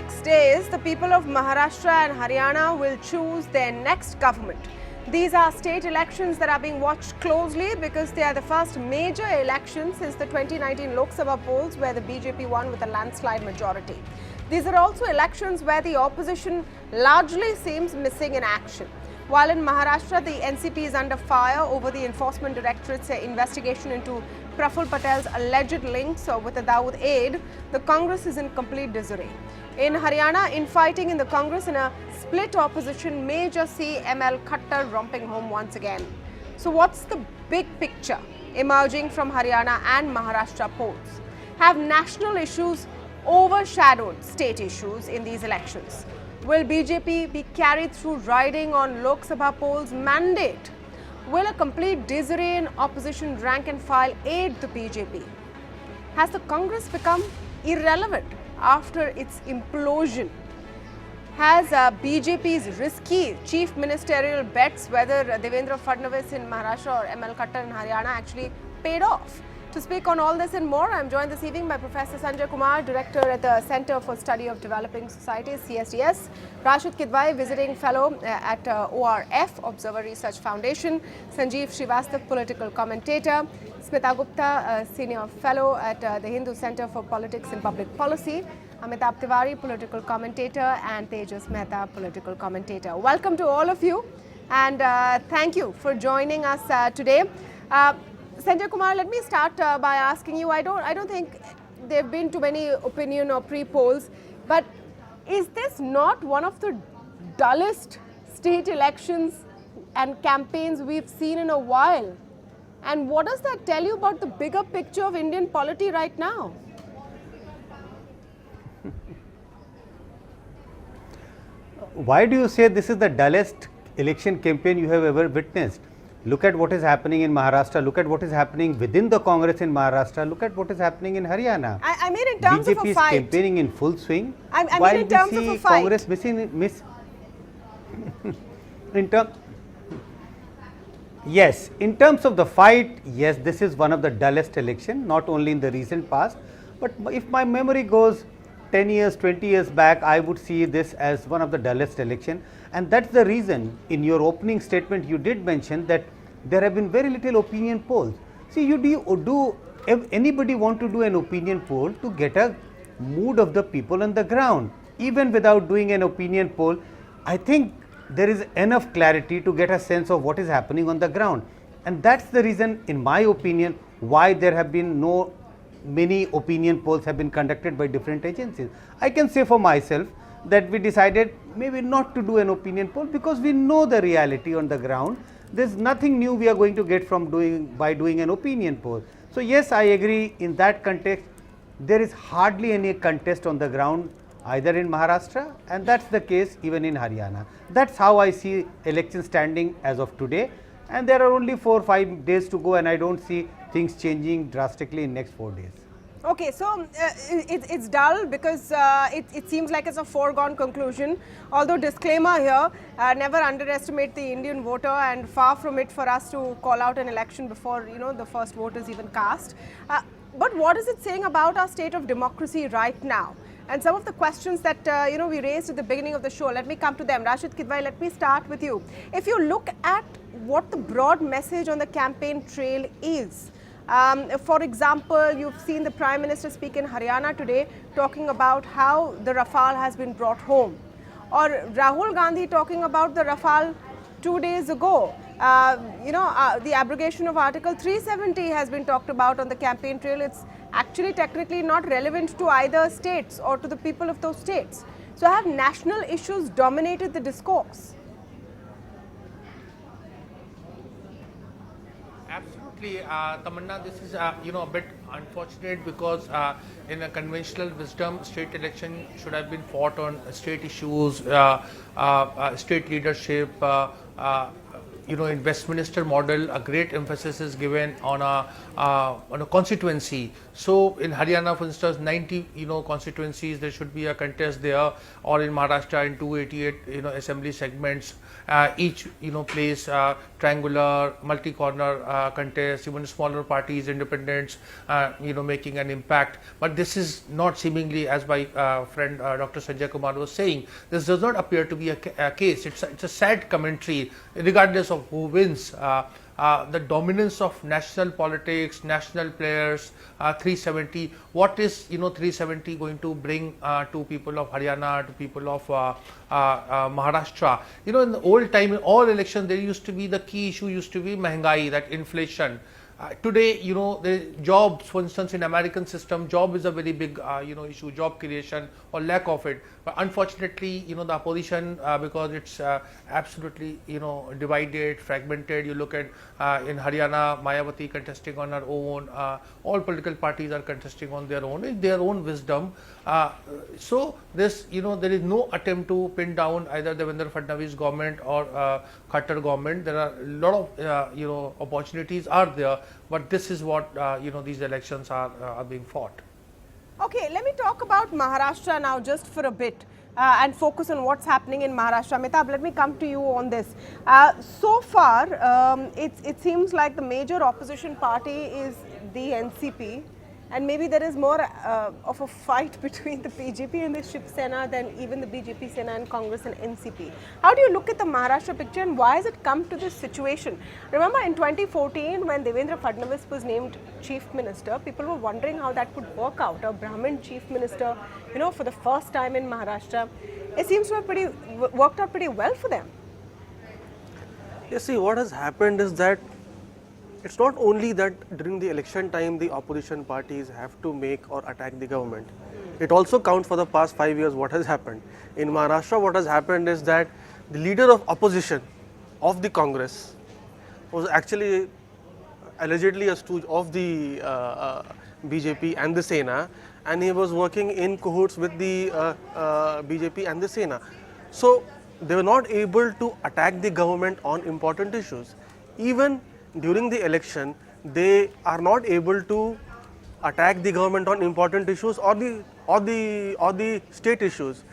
6 days, the people of Maharashtra and Haryana will choose their next government. These are state elections that are being watched closely because they are the first major election since the 2019 Lok Sabha polls where the BJP won with a landslide majority. These are also elections where the opposition largely seems missing in action. While in Maharashtra, the NCP is under fire over the Enforcement Directorate's investigation into Praful Patel's alleged links with the Dawood aide, the Congress is in complete disarray. In Haryana, infighting in the Congress in a split opposition may just see ML Khattar romping home once again. So what's the big picture emerging from Haryana and Maharashtra polls? Have national issues overshadowed state issues in these elections? Will BJP be carried through riding on Lok Sabha polls' mandate? Will a complete disarray in opposition rank and file aid the BJP? Has the Congress become irrelevant after its implosion? Has BJP's risky chief ministerial bets, whether Devendra Fadnavis in Maharashtra or ML Khattar in Haryana, actually paid off? To speak on all this and more, I am joined this evening by Professor Sanjay Kumar, Director at the Center for Study of Developing Societies, CSDS, Rashid Kidwai, Visiting Fellow at ORF, Observer Research Foundation, Sanjeev Srivastava, Political Commentator, Smita Gupta, Senior Fellow at the Hindu Center for Politics and Public Policy, Amitabh Tiwari, Political Commentator, and Tejas Mehta, Political Commentator. Welcome to all of you, and thank you for joining us today. Sanjay Kumar, let me start by asking you, I don't think there have been too many opinion or pre-polls, but is this not one of the dullest state elections and campaigns we've seen in a while? And what does that tell you about the bigger picture of Indian polity right now? Why do you say this is the dullest election campaign you have ever witnessed? Look at what is happening in Maharashtra, look at what is happening within the Congress in Maharashtra, look at what is happening in Haryana. I mean in terms BJP of a fight. is campaigning in full swing, I mean while in terms we of see a fight. Congress Yes, in terms of the fight, yes, this is one of the dullest election, not only in the recent past, but if my memory goes 10 years, 20 years back, I would see this as one of the dullest election. And that's the reason in your opening statement you did mention that there have been very little opinion polls. See, if anybody want to do an opinion poll to get a mood of the people on the ground, even without doing an opinion poll, I think there is enough clarity to get a sense of what is happening on the ground. And that's the reason, in my opinion, why there have been many opinion polls have been conducted by different agencies. I can say for myself that we decided maybe not to do an opinion poll because we know the reality on the ground. There's nothing new we are going to get from by doing an opinion poll. So yes, I agree, in that context there is hardly any contest on the ground either in Maharashtra, and that's the case even in Haryana. That's how I see election standing as of today, and there are only 4 or 5 days to go, and I don't see things changing drastically in next 4 days. Okay, so it's dull because it seems like it's a foregone conclusion. Although disclaimer here, never underestimate the Indian voter, and far from it for us to call out an election before the first vote is even cast. But what is it saying about our state of democracy right now? And some of the questions that we raised at the beginning of the show, let me come to them. Rashid Kidwai, let me start with you. If you look at what the broad message on the campaign trail is, for example, you've seen the Prime Minister speak in Haryana today talking about how the Rafale has been brought home, or Rahul Gandhi talking about the Rafale 2 days ago. The abrogation of Article 370 has been talked about on the campaign trail. It's actually technically not relevant to either states or to the people of those states. So have national issues dominated the discourse? Absolutely, Tamanna, this is a bit unfortunate because in a conventional wisdom, state election should have been fought on state issues, state leadership. In Westminster model, a great emphasis is given on a constituency. So in Haryana, for instance, 90 constituencies, there should be a contest there, or in Maharashtra in 288 assembly segments, each place triangular, multi-corner contest, even smaller parties, independents, making an impact. But this is not seemingly, as my friend Dr. Sanjay Kumar was saying, this does not appear to be a case. It's a sad commentary, regardless of who wins. The dominance of national politics, national players, 370. What is 370 going to bring to people of Haryana, to people of Maharashtra? In the old time, in all elections, there used to be the key issue used to be mehengai, that inflation. Today, the jobs, for instance, in American system, job is a very big, issue, job creation or lack of it. But unfortunately, the opposition, because it's absolutely, divided, fragmented. You look at in Haryana, Mayawati contesting on her own. All political parties are contesting on their own, in their own wisdom. So this, there is no attempt to pin down either Devendra Fadnavis government or Khattar government. There are a lot of, opportunities are there, but this is what, these elections are being fought. Okay, let me talk about Maharashtra now just for a bit and focus on what's happening in Maharashtra. Amitabh, let me come to you on this. So far, it seems like the major opposition party is the NCP, and maybe there is more of a fight between the BJP and the Shiv Sena than even the BJP, Sena and Congress and NCP. How do you look at the Maharashtra picture, and why has it come to this situation? Remember in 2014 when Devendra Fadnavis was named Chief Minister, people were wondering how that could work out, a Brahmin Chief Minister, for the first time in Maharashtra. It seems to have worked out pretty well for them. You see, what has happened is that it's not only that during the election time the opposition parties have to make or attack the government. It also counts for the past 5 years what has happened. In Maharashtra, what has happened is that the leader of opposition of the Congress was actually allegedly a stooge of the BJP and the Sena, and he was working in cahoots with the BJP and the Sena. So they were not able to attack the government on important issues. Even during the election, they are not able to attack the government on important issues or the state issues.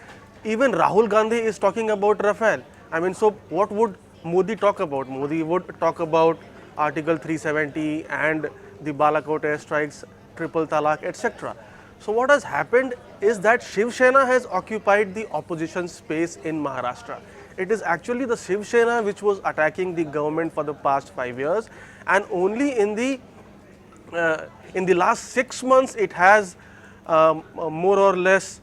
Even Rahul Gandhi is talking about Rafale. I mean, so what would Modi talk about? Modi would talk about Article 370 and the Balakot airstrikes, triple talaq, etc. So what has happened is that Shiv Sena has occupied the opposition space in Maharashtra. It is actually the Shiv Sena which was attacking the government for the past 5 years, and only in the last 6 months it has more or less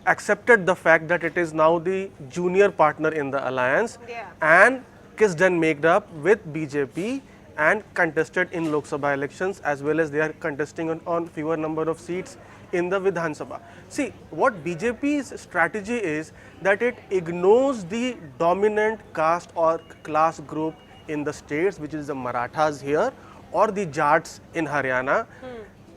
accepted the fact that it is now the junior partner in the alliance, and kissed and made up with BJP and contested in Lok Sabha elections, as well as they are contesting on fewer number of seats in the Vidhan Sabha. See, what BJP's strategy is that it ignores the dominant caste or class group in the states, which is the Marathas here or the Jats in Haryana,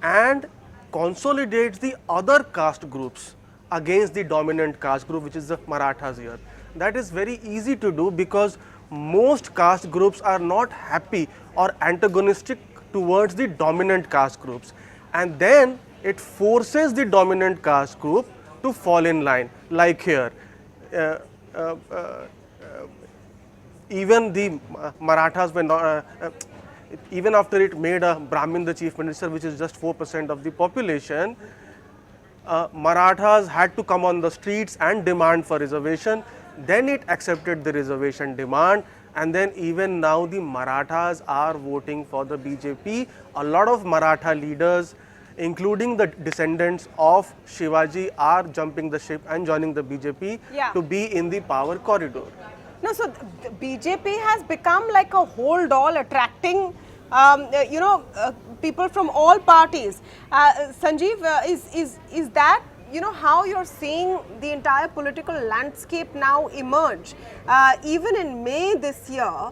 and consolidates the other caste groups against the dominant caste group, which is the Marathas here. That is very easy to do because most caste groups are not happy or antagonistic towards the dominant caste groups, and then it forces the dominant caste group to fall in line. Like here, even the Marathas were not, even after it made a Brahmin the chief minister, which is just 4% of the population, Marathas had to come on the streets and demand for reservation. Then it accepted the reservation demand, and then even now the Marathas are voting for the BJP. A lot of Maratha leaders, including the descendants of Shivaji, are jumping the ship and joining the BJP to be in the power corridor. No, so the BJP has become like a hold all, attracting people from all parties. Sanjeev, is that how you're seeing the entire political landscape now emerge? Even in May this year,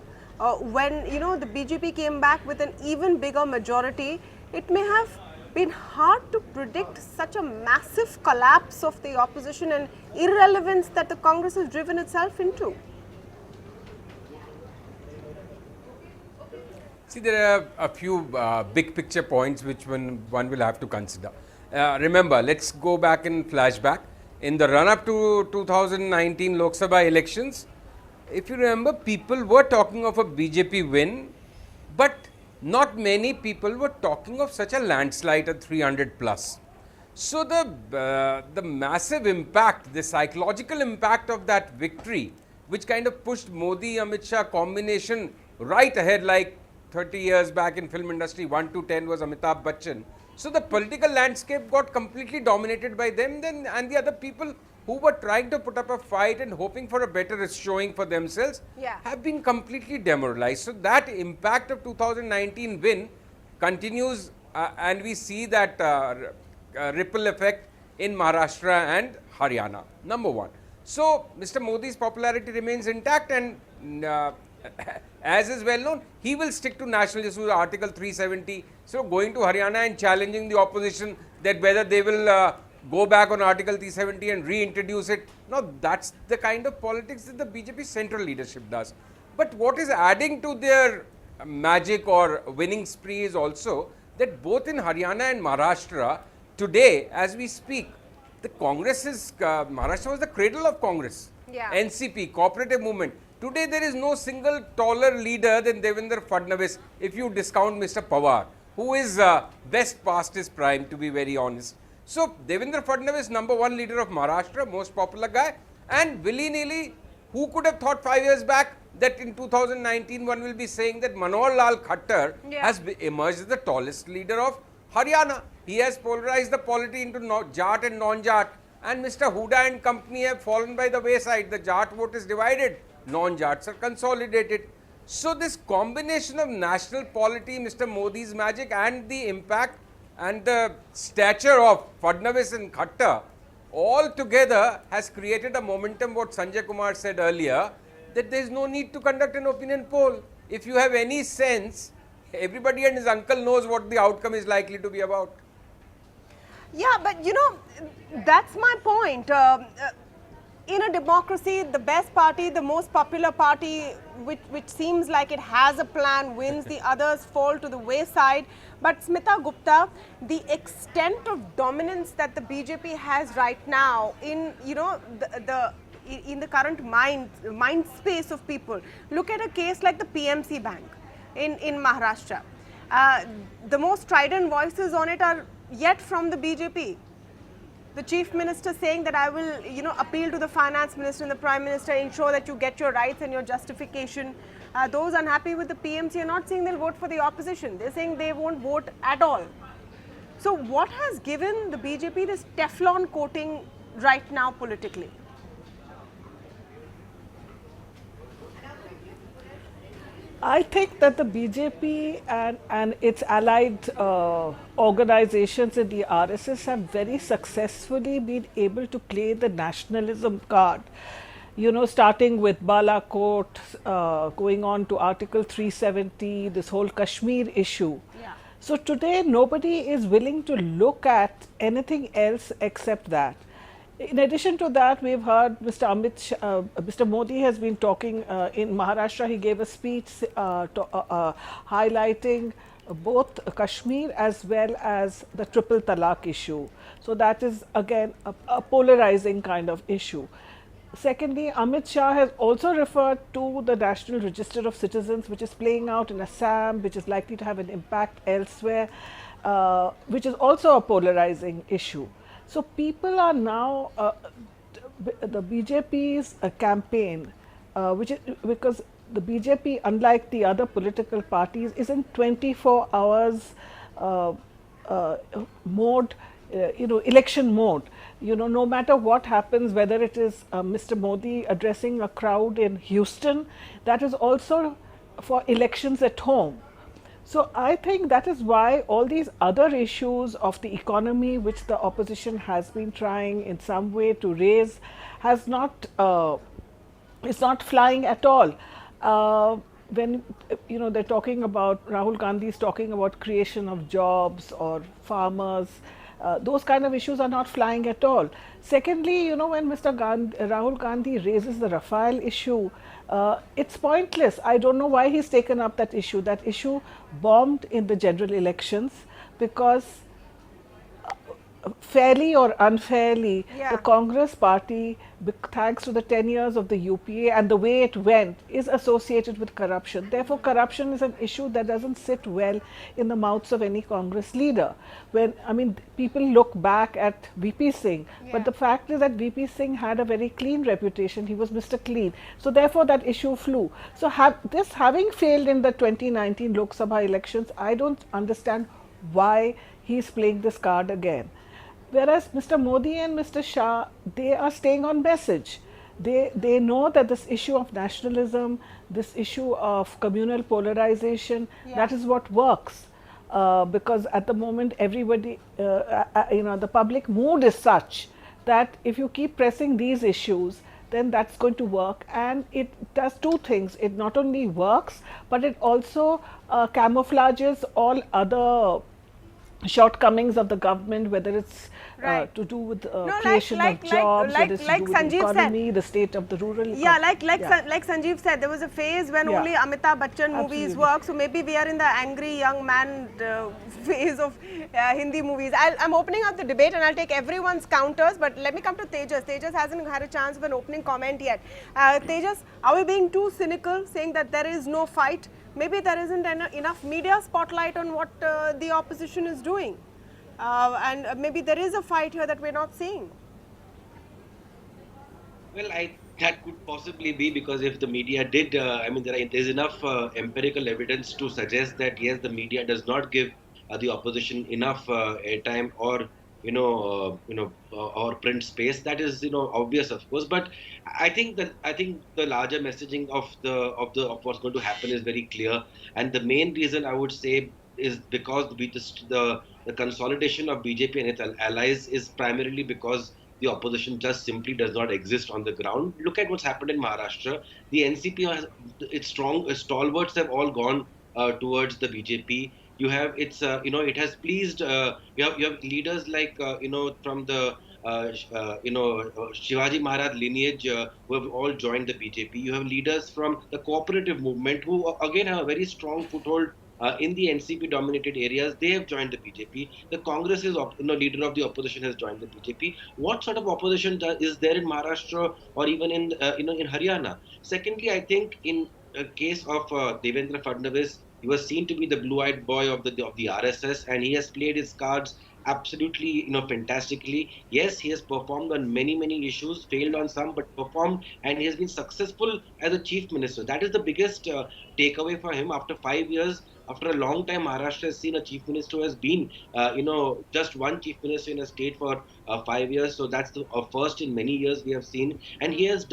when the BJP came back with an even bigger majority, it may have been hard to predict such a massive collapse of the opposition and irrelevance that the Congress has driven itself into. See, there are a few big picture points which one will have to consider. Remember, let's go back in flashback. In the run up to 2019 Lok Sabha elections, if you remember, people were talking of a BJP win, but not many people were talking of such a landslide at 300 plus. So the massive impact, the psychological impact of that victory, which kind of pushed Modi Amit Shah combination right ahead, like 30 years back in film industry, 1 to 10 was Amitabh Bachchan. So the political landscape got completely dominated by them, and the other people who were trying to put up a fight and hoping for a better showing for themselves have been completely demoralized. So that impact of 2019 win continues, and we see that ripple effect in Maharashtra and Haryana, number one. So Mr. Modi's popularity remains intact, and as is well known, he will stick to national issues, Article 370. So going to Haryana and challenging the opposition that whether they will go back on Article 370 and reintroduce it. Now that's the kind of politics that the BJP central leadership does. But what is adding to their magic or winning spree is also that both in Haryana and Maharashtra, today as we speak, the Congress is, Maharashtra was the cradle of Congress, NCP, cooperative movement. Today there is no single taller leader than Devendra Fadnavis, if you discount Mr. Pawar, who is best past his prime, to be very honest. So Devendra Fadnavis, number one leader of Maharashtra, most popular guy, and willy-nilly, who could have thought 5 years back that in 2019 one will be saying that Manohar Lal Khattar has emerged as the tallest leader of Haryana. He has polarized the polity into Jat and non-Jat, and Mr. Huda and company have fallen by the wayside. The Jat vote is divided, non-Jats are consolidated. So this combination of national polity, Mr. Modi's magic, and the impact and the stature of Fadnavis and Khattar all together has created a momentum, what Sanjay Kumar said earlier, that there is no need to conduct an opinion poll. If you have any sense, everybody and his uncle knows what the outcome is likely to be about. Yeah, but you know, that's my point. In a democracy, the best party, the most popular party, which seems like it has a plan, wins, the others fall to the wayside. But Smita Gupta, the extent of dominance that the BJP has right now in, you know, in the current mind space of people. Look at a case like the PMC Bank in Maharashtra. The most strident voices on it are yet from the BJP. The chief minister saying that I will, you know, appeal to the finance minister and the prime minister, ensure that you get your rights and your justification. Those unhappy with the PMC are not saying they'll vote for the opposition. They're saying they won't vote at all. So what has given the BJP this Teflon coating right now politically? I think that the BJP and its allied organizations in the RSS have very successfully been able to play the nationalism card. You know, starting with Balakot, going on to Article 370, this whole Kashmir issue. So today nobody is willing to look at anything else except that. In addition to that, we've heard Mr. Modi has been talking in Maharashtra. He gave a speech highlighting both Kashmir as well as the triple talaq issue. So that is again a polarizing kind of issue. Secondly, Amit Shah has also referred to the National Register of Citizens, which is playing out in Assam, which is likely to have an impact elsewhere, which is also a polarizing issue. So people are now, the BJP's campaign, which is because the BJP, unlike the other political parties, is in 24 hours mode, election mode. You know, no matter what happens, whether it is Mr. Modi addressing a crowd in Houston, that is also for elections at home. So I think that is why all these other issues of the economy, which the opposition has been trying in some way to raise, has not, it's not flying at all. When, you know, they're talking about, Rahul Gandhi is talking about creation of jobs or farmers, Those kind of issues are not flying at all. Secondly, you know, when Mr. Rahul Gandhi raises the Rafale issue, it's pointless. I don't know why he's taken up that issue. That issue bombed in the general elections because fairly or unfairly, Yeah. the Congress party, thanks to the 10 years of the UPA and the way it went, is associated with corruption. Therefore, corruption is an issue that doesn't sit well in the mouths of any Congress leader. When, I mean, people look back at VP Singh, but the fact is that VP Singh had a very clean reputation. He was Mr. Clean. So therefore, that issue flew. So this having failed in the 2019 Lok Sabha elections, I don't understand why he's playing this card again. Whereas Mr. Modi and Mr. Shah, they are staying on message. They know that this issue of nationalism, this issue of communal polarization, that is what works. Because at the moment, everybody, you know, the public mood is such that if you keep pressing these issues, then that's going to work. And it does two things. It not only works, but it also camouflages all other shortcomings of the government, whether it's to do with creation of jobs, whether it's to do with the economy, the state of the rural economy. Yeah, like Sanjeev said, there was a phase when only Amitabh Bachchan movies work. So maybe we are in the angry young man phase of Hindi movies. I'm opening up the debate and I'll take everyone's counters. But let me come to Tejas. Tejas hasn't had a chance of an opening comment yet. Tejas, are we being too cynical, saying that there is no fight? Maybe there isn't enough media spotlight on what the opposition is doing. And maybe there is a fight here that we're not seeing. Well, that could possibly be, because if the media did, I mean, there's enough empirical evidence to suggest that yes, the media does not give the opposition enough airtime or or print space. That is obvious, of course. But I think the larger messaging of what's going to happen is very clear, and the main reason I would say is because the consolidation of BJP and its allies is primarily because the opposition just simply does not exist on the ground. Look at what's happened in Maharashtra. The NCP has its stalwarts have all gone towards the BJP. You have it has pleased. You have leaders like from the Shivaji Maharaj lineage who have all joined the BJP. You have leaders from the cooperative movement who again have a very strong foothold in the NCP dominated areas. They have joined the BJP. The Congress is leader of the opposition has joined the BJP. What sort of opposition is there in Maharashtra or even in in Haryana? Secondly, I think in a case of Devendra Fadnavis, he was seen to be the blue-eyed boy of the RSS, and he has played his cards absolutely fantastically. Yes, he has performed on many issues, failed on some, but performed, and he has been successful as a chief minister. That is the biggest takeaway for him. After 5 years, after a long time, Maharashtra has seen a chief minister who has been just one chief minister in a state for 5 years. So that's the first in many years we have seen, and he has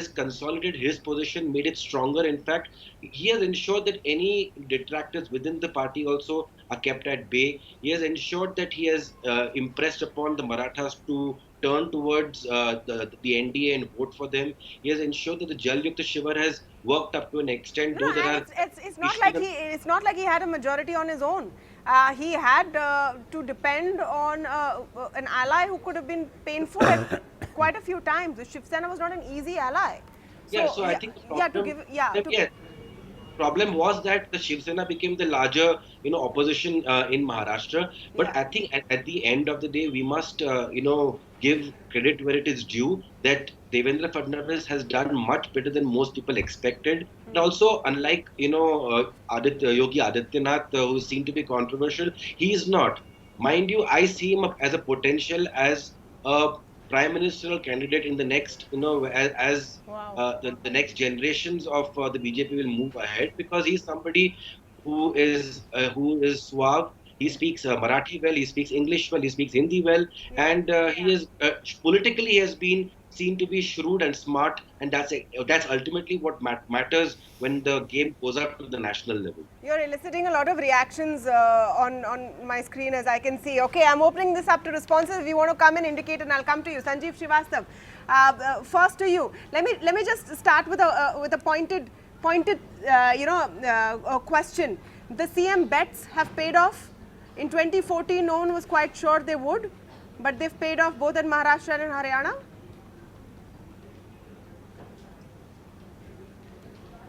consolidated his position, made it stronger. In fact, he has ensured that any detractors within the party also are kept at bay. He has ensured that he has impressed upon the Marathas to turn towards the NDA and vote for them. He has ensured that the Jal Yukta Shivar has worked up to an extent. No, and it's not like he had a majority on his own. He had to depend on an ally who could have been painful at quite a few times. The Shiv Sena was not an easy ally. So I think problem was that the Shiv Sena became the larger opposition in Maharashtra. But I think at the end of the day, we must give credit where it is due, that Devendra Fadnavis has done much better than most people expected. And also, unlike Yogi Adityanath, who is seen to be controversial, he is not. Mind you, I see him as a potential as a prime ministerial candidate in the next, as the next generations of the BJP will move ahead, because he's somebody who is suave. He speaks Marathi well, he speaks English well, he speaks Hindi well, and he is politically he has been seen to be shrewd and smart, and that's ultimately what matters when the game goes up to the national level. You're eliciting a lot of reactions on my screen, as I can see. Okay, I'm opening this up to responses. If you want to come and indicate, and I'll come to you. Sanjeev Srivastava, first to you. Let me just start with a pointed question. The CM bets have paid off. In 2014, no one was quite sure they would, but they've paid off both in Maharashtra and Haryana.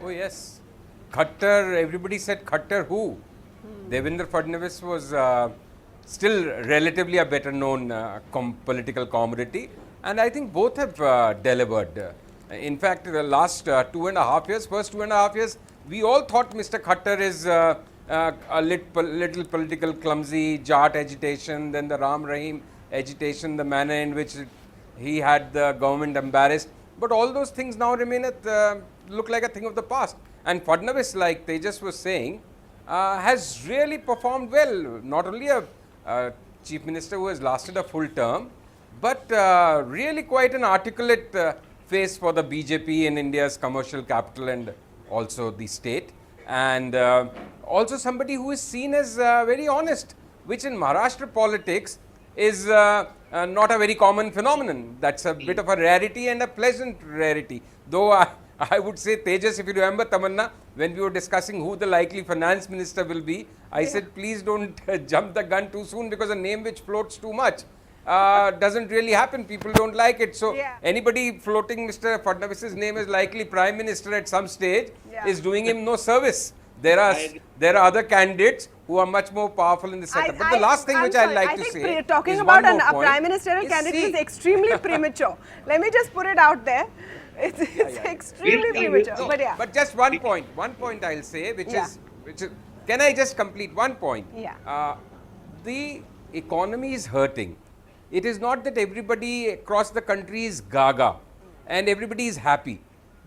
Oh yes, Khattar, everybody said Khattar who? Devendra Fadnavis was still relatively a better known political commodity, and I think both have delivered. In fact, the last 2.5 years, first 2.5 years, we all thought Mr. Khattar is a little political clumsy, Jat agitation, then the Ram Rahim agitation, the manner in which he had the government embarrassed. But all those things now remain look like a thing of the past. And Fadnavis, like Tejas was saying, has really performed well. Not only a chief minister who has lasted a full term, but really quite an articulate face for the BJP in India's commercial capital and also the state. And also somebody who is seen as very honest, which in Maharashtra politics is not a very common phenomenon. That's a bit of a rarity and a pleasant rarity. Though I would say, Tejas, if you remember, Tamanna, when we were discussing who the likely finance minister will be, I said, please don't jump the gun too soon, because a name which floats too much doesn't really happen. People don't like it. So anybody floating Mr. Fadnavis's name as likely prime minister at some stage is doing him no service. There are other candidates who are much more powerful in the setup. But the last thing which I'd like to say, talking about a prime ministerial candidate is extremely premature. Let me just put it out there. It's extremely premature. No, but yeah. But just one point I'll say, which is, can I just complete one point? Yeah. The economy is hurting. It is not that everybody across the country is gaga and everybody is happy,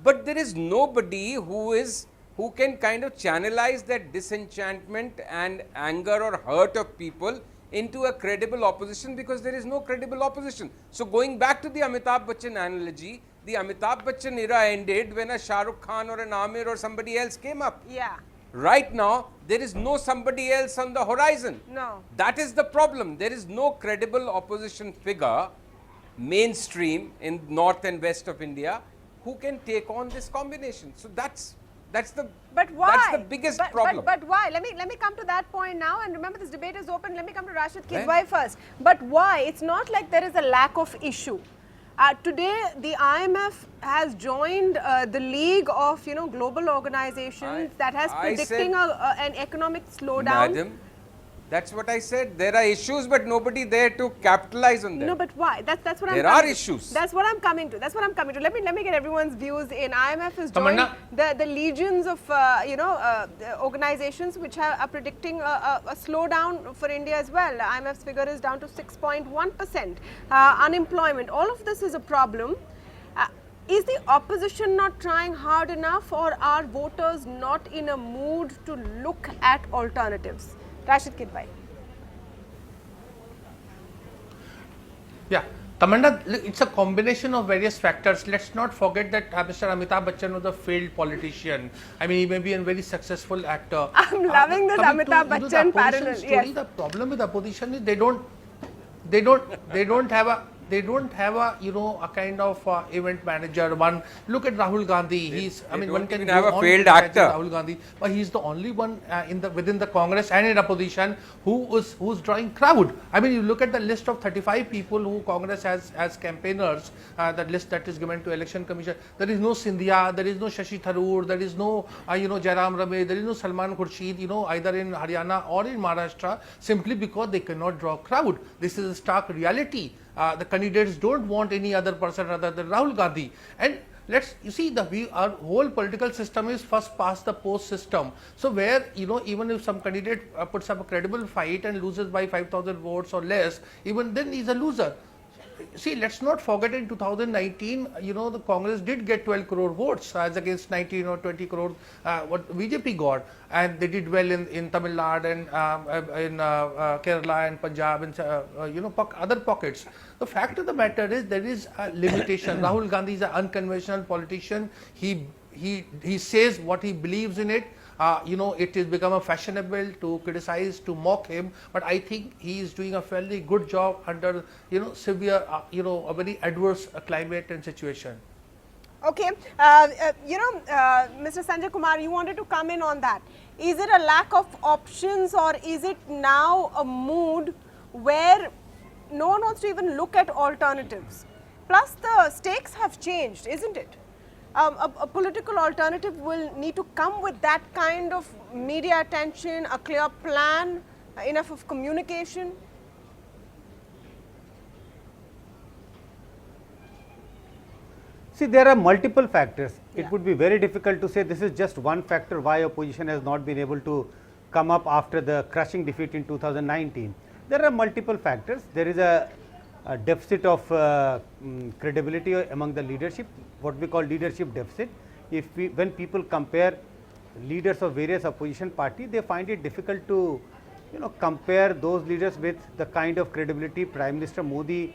but there is nobody who can kind of channelize that disenchantment and anger or hurt of people into a credible opposition, because there is no credible opposition. So going back to the Amitabh Bachchan analogy, the Amitabh Bachchan era ended when a Shah Rukh Khan or an Amir or somebody else came up. Yeah. Right now, there is no somebody else on the horizon. No. That is the problem. There is no credible opposition figure, mainstream in north and west of India, who can take on this combination. So that's the biggest problem. But why? Let me come to that point now. And remember, this debate is open. Let me come to Rashid Kidwai first. But why? It's not like there is a lack of issue. Today, the IMF has joined the league of global organizations that has predicting an economic slowdown. Madam, that's what I said. There are issues, but nobody there to capitalize on them. No, but why? That's what I'm. There are issues. That's what I'm coming to. Let me get everyone's views in. IMF has joined the legions of organizations which are predicting a slowdown for India as well. IMF's figure is down to 6.1%. Unemployment. All of this is a problem. Is the opposition not trying hard enough, or are voters not in a mood to look at alternatives? Rashid Kidwai. Yeah, Tamanna, it's a combination of various factors. Let's not forget that Mr. Amitabh Bachchan was a failed politician. I mean, he may be a very successful actor. I'm loving this Amitabh Bachchan parallel. Yes. The problem with the opposition is they don't have a kind of event manager. One look at Rahul Gandhi. One can have a failed actor. Rahul Gandhi, but he's the only one within the Congress and in opposition who's drawing crowd. I mean, you look at the list of 35 people who Congress has as campaigners. The list that is given to Election Commission. There is no Sindhia. There is no Shashi Tharoor. There is no Jairam Ramesh. There is no Salman Khurshid. Either in Haryana or in Maharashtra, simply because they cannot draw crowd. This is a stark reality. The candidates don't want any other person other than Rahul Gandhi. And our whole political system is first past the post system. So where, even if some candidate puts up a credible fight and loses by 5,000 votes or less, even then he's a loser. See, let's not forget in 2019, the Congress did get 12 crore votes as against 19 or 20 crore what BJP got, and they did well in Tamil Nadu and in Kerala and Punjab and other pockets. The fact of the matter is there is a limitation. Rahul Gandhi is an unconventional politician. He says what he believes in it. It has become fashionable to criticize, to mock him, but I think he is doing a fairly good job under, severe, a very adverse climate and situation. Okay, Mr. Sanjay Kumar, you wanted to come in on that. Is it a lack of options, or is it now a mood where no one wants to even look at alternatives? Plus, the stakes have changed, isn't it? A political alternative will need to come with that kind of media attention, a clear plan, enough of communication. See, there are multiple factors. Yeah. It would be very difficult to say this is just one factor why opposition has not been able to come up after the crushing defeat in 2019. There are multiple factors. There is a deficit of credibility among the leadership, what we call leadership deficit. When people compare leaders of various opposition parties, they find it difficult to compare those leaders with the kind of credibility Prime Minister Modi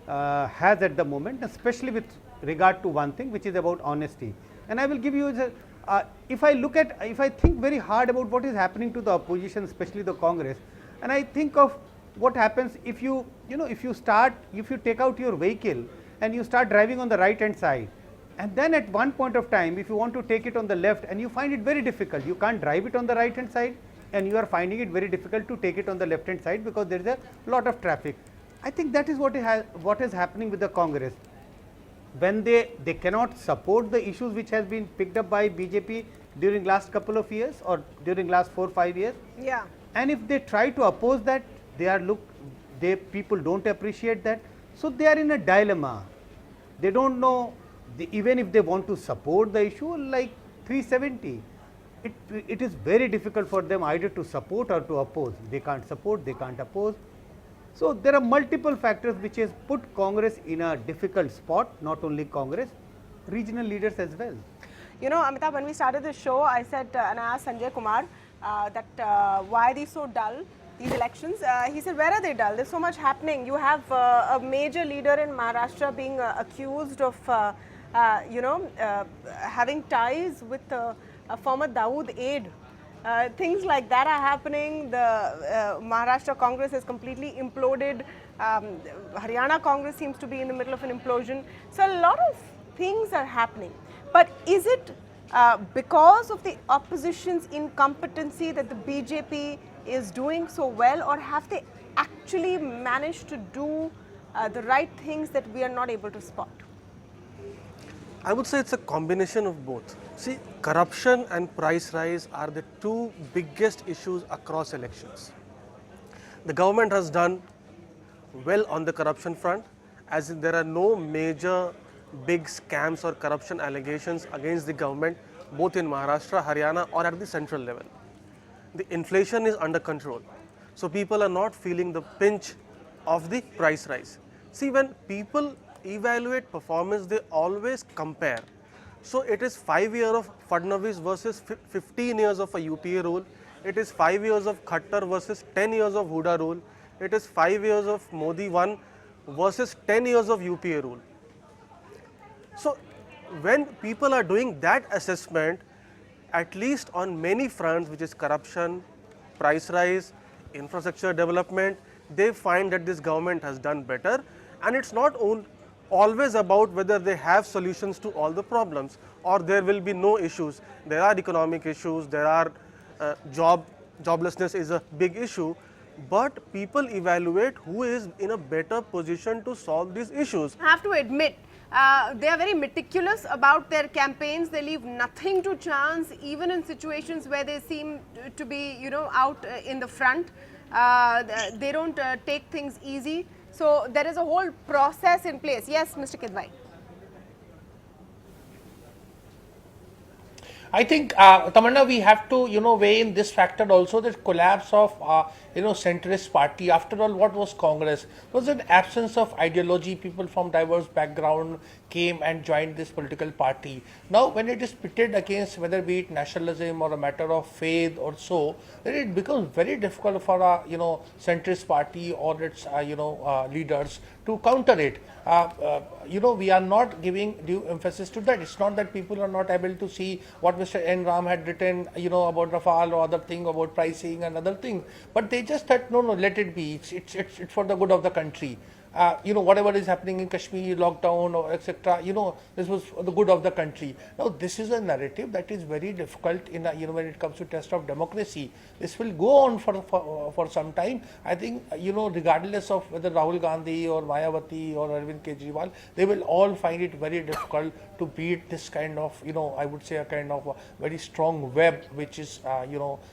has at the moment, especially with regard to one thing, which is about honesty. And I will give you if I think very hard about what is happening to the opposition, especially the Congress, and I think of what happens if you take out your vehicle and you start driving on the right hand side, and then at one point of time, if you want to take it on the left and you find it very difficult, you can't drive it on the right hand side, and you are finding it very difficult to take it on the left hand side because there is a lot of traffic. I think that is what is happening with the Congress. When they cannot support the issues which has been picked up by BJP during last couple of years or during last 4-5 years. Yeah. And if they try to oppose that, people don't appreciate that. So they are in a dilemma. They don't know, even if they want to support the issue like 370, it is very difficult for them either to support or to oppose. They can't support, they can't oppose. So there are multiple factors which has put Congress in a difficult spot, not only Congress, regional leaders as well. You know, Amitabh, when we started the show, I said, and I asked Sanjay Kumar that why are these so dull, these elections? He said, where are they dull? There's so much happening. You have a major leader in Maharashtra being accused of, having ties with a former Dawood aide. Things like that are happening. The Maharashtra Congress is completely imploded. Haryana Congress seems to be in the middle of an implosion. So a lot of things are happening. But is it because of the opposition's incompetency that the BJP is doing so well, or have they actually managed to do the right things that we are not able to spot? I would say it's a combination of both. See, corruption and price rise are the two biggest issues across elections. The government has done well on the corruption front, as in there are no major big scams or corruption allegations against the government, both in Maharashtra, Haryana or at the central level. The inflation is under control, so people are not feeling the pinch of the price rise. See, when people evaluate performance, they always compare. So it is 5 years of Fadnavis versus 15 years of a UPA rule. It is 5 years of Khattar versus 10 years of Huda rule. It is 5 years of Modi 1 versus 10 years of UPA rule. So when people are doing that assessment, at least on many fronts, which is corruption, price rise, infrastructure development, they find that this government has done better. And it's not always about whether they have solutions to all the problems or there will be no issues. There are economic issues, there are joblessness is a big issue, but people evaluate who is in a better position to solve these issues. I have to admit, they are very meticulous about their campaigns. They leave nothing to chance, even in situations where they seem to be, out in the front. They don't take things easy. So there is a whole process in place. Yes, Mr. Kidwai. I think, Tamanna, we have to, weigh in this factor also, the collapse of, centrist party. After all, what was Congress? It was an absence of ideology. People from diverse background came and joined this political party. Now, when it is pitted against whether be it nationalism or a matter of faith or so, then it becomes very difficult for a, centrist party or its, leaders to counter it. We are not giving due emphasis to that. It's not that people are not able to see what Mr. N. Ram had written, about Rafale or other thing, about pricing and other things. But they just thought, no, let it be. It's for the good of the country. whatever is happening in Kashmir, lockdown or etc., this was for the good of the country. Now, this is a narrative that is very difficult in when it comes to test of democracy. This will go on for some time. I think, regardless of whether Rahul Gandhi or Mayawati or Arvind Kejriwal, they will all find it very difficult to beat this kind of, I would say a kind of a very strong web, which is,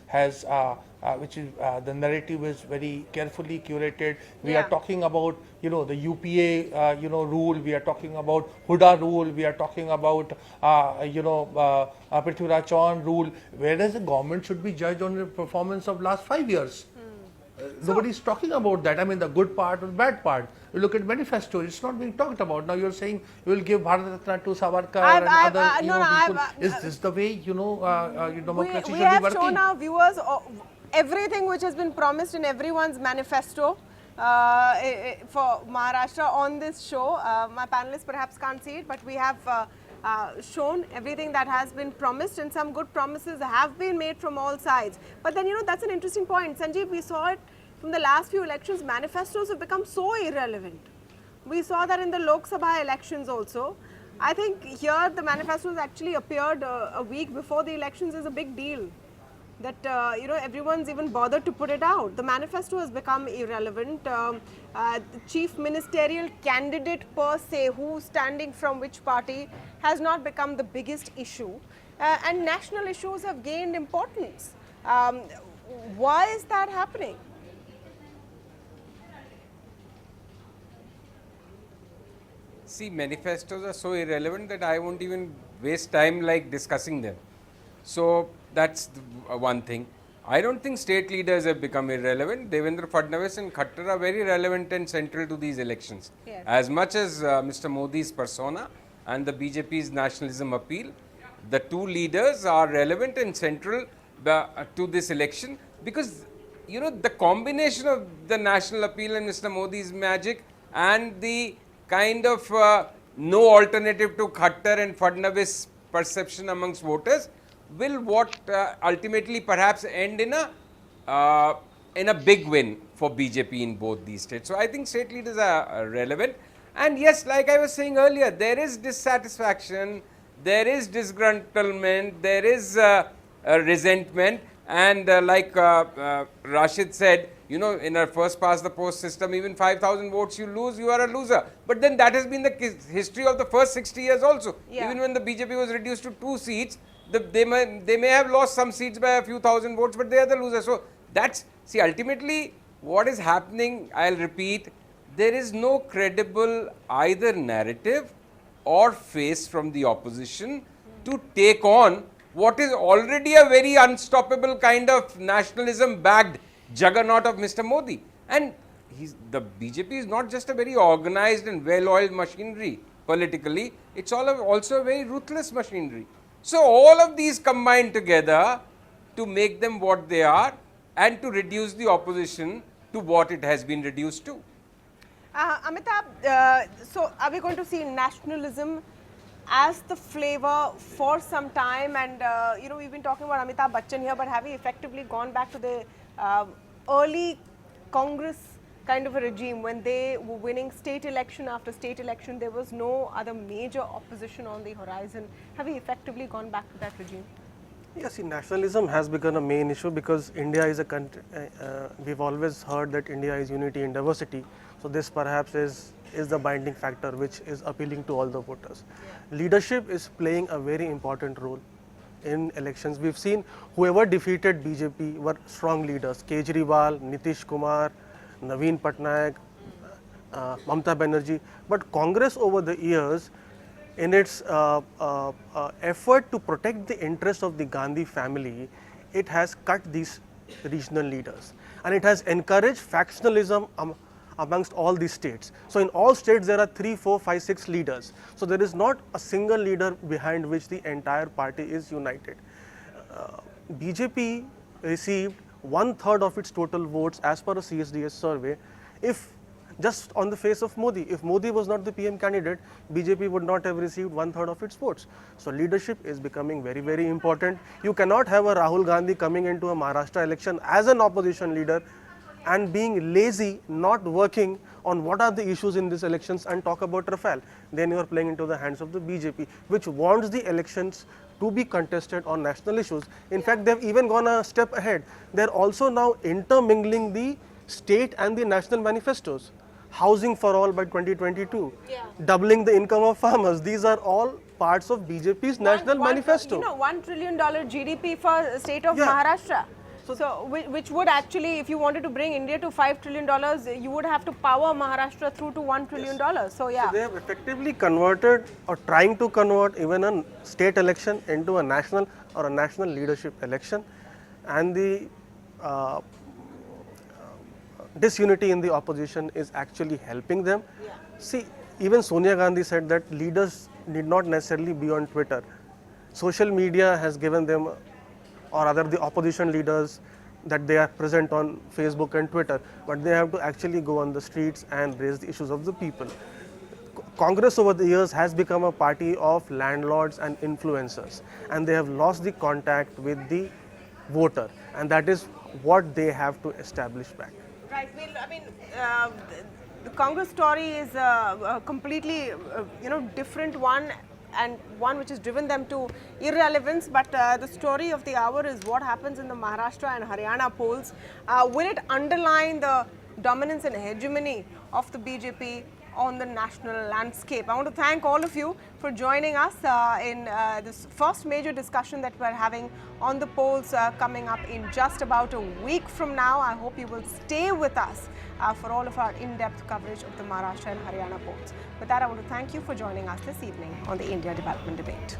has the narrative is very carefully curated. We are talking about, the UPA, rule. We are talking about Huda rule. We are talking about, Prithviraj Chauhan rule. Whereas the government should be judged on the performance of last 5 years. Nobody is talking about that. I mean, the good part or bad part. You look at manifesto; it's not being talked about. Now you're saying you will give Bharat Ratna to Savarkar and other people. Is this the way democracy we should have be working? shown our viewers everything which has been promised in everyone's manifesto for Maharashtra on this show. My panelists perhaps can't see it, but we have shown everything that has been promised, and some good promises have been made from all sides. But then, that's an interesting point. Sanjeev, we saw it from the last few elections. Manifestos have become so irrelevant. We saw that in the Lok Sabha elections also. I think here the manifestos actually appeared a week before the elections is a big deal. That everyone's even bothered to put it out. The manifesto has become irrelevant. The chief ministerial candidate per se, who's standing from which party, has not become the biggest issue, and national issues have gained importance. Why is that happening? See, manifestos are so irrelevant that I won't even waste time like discussing them. So that's one thing. I don't think state leaders have become irrelevant. Devendra Fadnavis and Khattar are very relevant and central to these elections. Yes. As much as Mr. Modi's persona and the BJP's nationalism appeal, the two leaders are relevant and central to this election, because the combination of the national appeal and Mr. Modi's magic and the kind of no alternative to Khattar and Fadnavis perception amongst voters will ultimately perhaps end in a big win for BJP in both these states. So I think state leaders are relevant. And yes, like I was saying earlier, there is dissatisfaction, there is disgruntlement, there is resentment, and like Rashid said, in our first past the post system, even 5,000 votes you lose, you are a loser. But then that has been the history of the first 60 years also. Yeah. Even when the BJP was reduced to 2 seats, they may have lost some seats by a few thousand votes, but they are the losers. So that's, see, ultimately what is happening, I'll repeat, there is no credible either narrative or face from the opposition to take on what is already a very unstoppable kind of nationalism bagged juggernaut of Mr. Modi. And the BJP is not just a very organized and well-oiled machinery politically, it's also a very ruthless machinery. So all of these combine together to make them what they are and to reduce the opposition to what it has been reduced to. Amitabh, so are we going to see nationalism as the flavor for some time? And we've been talking about Amitabh Bachchan here, but have we effectively gone back to the early Congress kind of a regime when they were winning state election after state election? There was no other major opposition on the horizon. Have we effectively gone back to that regime? Yes, see, nationalism has become a main issue because India is a country, we've always heard that India is unity in diversity. So this perhaps is the binding factor which is appealing to all the voters. Yeah. Leadership is playing a very important role in elections. We've seen whoever defeated BJP were strong leaders: Kejriwal, Nitish Kumar, Naveen Patnaik, Mamata Banerjee. But Congress over the years, in its effort to protect the interests of the Gandhi family, it has cut these regional leaders and it has encouraged factionalism amongst all these states. So in all states there are 3, 4, 5, 6 leaders. So there is not a single leader behind which the entire party is united. BJP received 1/3 of its total votes as per a CSDS survey. If just on the face of Modi, if Modi was not the PM candidate, BJP would not have received 1/3 of its votes. So leadership is becoming very, very important. You cannot have a Rahul Gandhi coming into a Maharashtra election as an opposition leader and being lazy, not working on what are the issues in these elections and talk about Rafale, then you are playing into the hands of the BJP, which wants the elections to be contested on national issues. In fact, they've even gone a step ahead. They're also now intermingling the state and the national manifestos. Housing for all by 2022, doubling the income of farmers. These are all parts of BJP's national manifesto. You know, $1 trillion GDP for the state of Yeah. Maharashtra. So, which would actually, if you wanted to bring India to $5 trillion, you would have to power Maharashtra through to $1 trillion. So, yeah. So they have effectively converted or trying to convert even a state election into a national or a national leadership election, and the disunity in the opposition is actually helping them. See, even Sonia Gandhi said that leaders need not necessarily be on Twitter. Social media has given them, or rather the opposition leaders, that they are present on Facebook and Twitter, but they have to actually go on the streets and raise the issues of the people. Congress over the years has become a party of landlords and influencers, and they have lost the contact with the voter, and that is what they have to establish back. Right. Well, I mean, the Congress story is a completely, different one, and one which has driven them to irrelevance. But the story of the hour is what happens in the Maharashtra and Haryana polls. Will it underline the dominance and hegemony of the BJP on the national landscape? I want to thank all of you for joining us in this first major discussion that we're having on the polls coming up in just about a week from now. I hope you will stay with us for all of our in-depth coverage of the Maharashtra and Haryana polls. With that, I want to thank you for joining us this evening on the India Development Debate.